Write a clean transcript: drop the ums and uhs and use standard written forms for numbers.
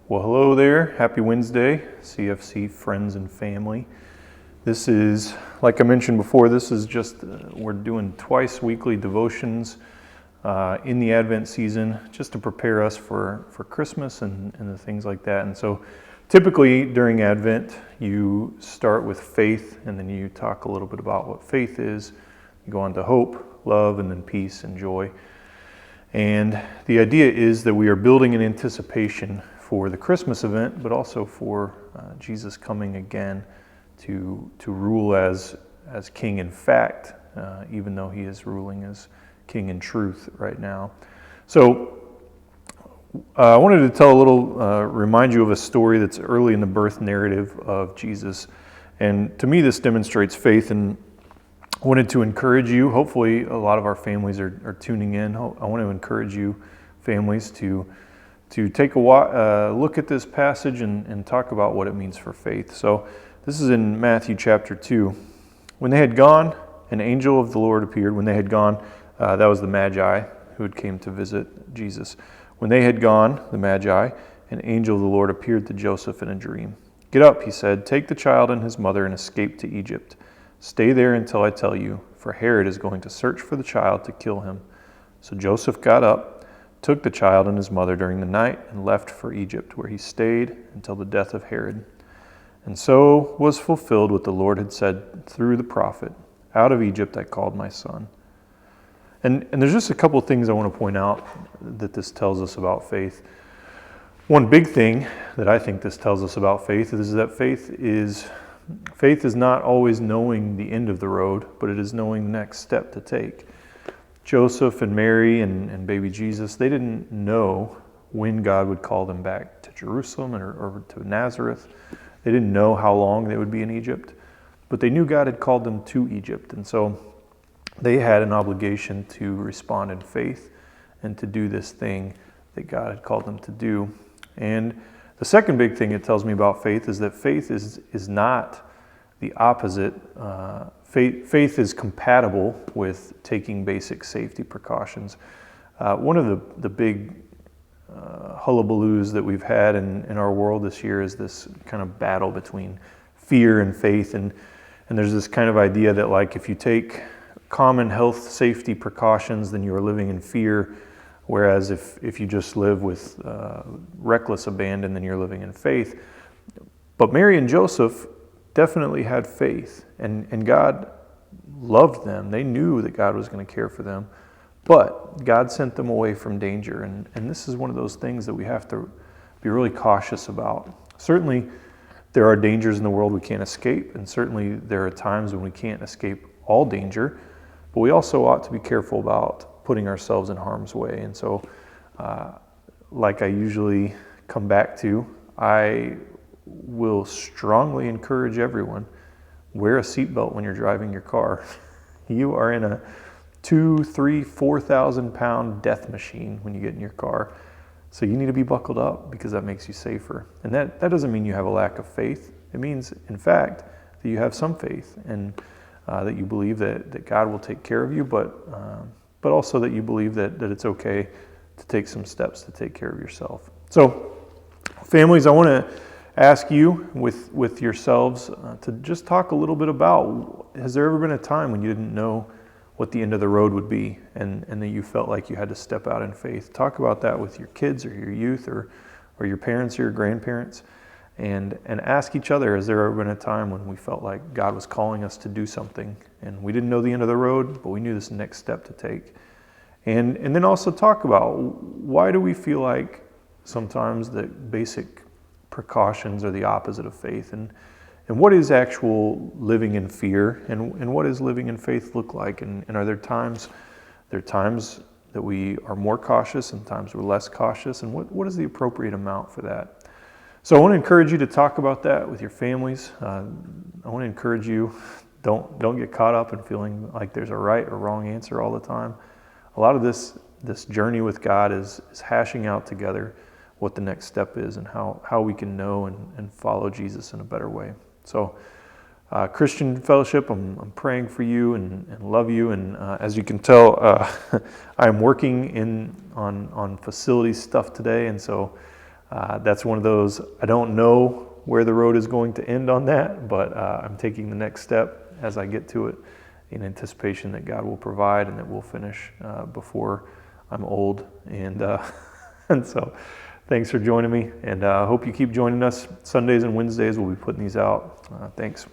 Well, hello there. Happy Wednesday, CFC friends and family. This is, like I mentioned before, this is just, we're doing twice weekly devotions in the Advent season just to prepare us for Christmas and the things like that. And so typically during Advent, you start with faith and then you talk a little bit about what faith is. You go on to hope, love, and then peace and joy. And the idea is that we are building an anticipation for the Christmas event, but also for Jesus coming again to rule as king in fact, even though he is ruling as king in truth right now. So I wanted to tell a little, remind you of a story that's early in the birth narrative of Jesus. And to me, this demonstrates faith, and I wanted to encourage you. Hopefully, a lot of our families are tuning in. I want to encourage you, families, to take a look at this passage and talk about what it means for faith. So this is in Matthew chapter 2. When they had gone, an angel of the Lord appeared. When they had gone, that was the Magi who had came to visit Jesus. When they had gone, the Magi, an angel of the Lord appeared to Joseph in a dream. "Get up," he said, "take the child and his mother and escape to Egypt. Stay there until I tell you, for Herod is going to search for the child to kill him." So Joseph got up, took the child and his mother during the night, and left for Egypt, where he stayed until the death of Herod. And so was fulfilled what the Lord had said through the prophet, "Out of Egypt I called my son." And there's just a couple of things I want to point out that this tells us about faith. One big thing that I think this tells us about faith is that faith is not always knowing the end of the road, but it is knowing the next step to take. Joseph and Mary and baby Jesus, they didn't know when God would call them back to Jerusalem or to Nazareth. They didn't know how long they would be in Egypt, but they knew God had called them to Egypt. And so they had an obligation to respond in faith and to do this thing that God had called them to do. And the second big thing it tells me about faith is that faith is not the opposite. Faith is compatible with taking basic safety precautions. One of the big hullabaloos that we've had in our world this year is this kind of battle between fear and faith. And there's this kind of idea that, like, if you take common health safety precautions, then you are living in fear. Whereas if you just live with reckless abandon, then you're living in faith. But Mary and Joseph definitely had faith, and God loved them. They knew that God was going to care for them, but God sent them away from danger. And this is one of those things that we have to be really cautious about. Certainly, there are dangers in the world we can't escape, and certainly there are times when we can't escape all danger, but we also ought to be careful about putting ourselves in harm's way. And so, like I usually come back to, I will strongly encourage everyone, wear a seatbelt when you're driving your car. You are in a 2,000, 3,000, 4,000 pound death machine when you get in your car. So you need to be buckled up because that makes you safer. And that doesn't mean you have a lack of faith. It means, in fact, that you have some faith and that you believe that God will take care of you, but also that you believe that it's okay to take some steps to take care of yourself. So, families, I want to ask you with yourselves to just talk a little bit about, has there ever been a time when you didn't know what the end of the road would be and that you felt like you had to step out in faith? Talk about that with your kids or your youth or your parents or your grandparents, and ask each other, has there ever been a time when we felt like God was calling us to do something and we didn't know the end of the road, but we knew this next step to take? And then also talk about, why do we feel like sometimes that basic precautions are the opposite of faith, and what is actual living in fear, and what does living in faith look like, and are there times that we are more cautious and times we're less cautious, and what is the appropriate amount for that? So I want to encourage you to talk about that with your families. I want to encourage you, don't get caught up in feeling like there's a right or wrong answer all the time. A lot of this journey with God is hashing out together what the next step is and how we can know and follow Jesus in a better way. So Christian Fellowship, I'm praying for you and love you. And as you can tell, I'm working on facility stuff today, and so that's one of those, I don't know where the road is going to end on that, but I'm taking the next step as I get to it in anticipation that God will provide and that we'll finish before I'm old. And, and so thanks for joining me, and I hope you keep joining us. Sundays and Wednesdays we'll be putting these out. Thanks.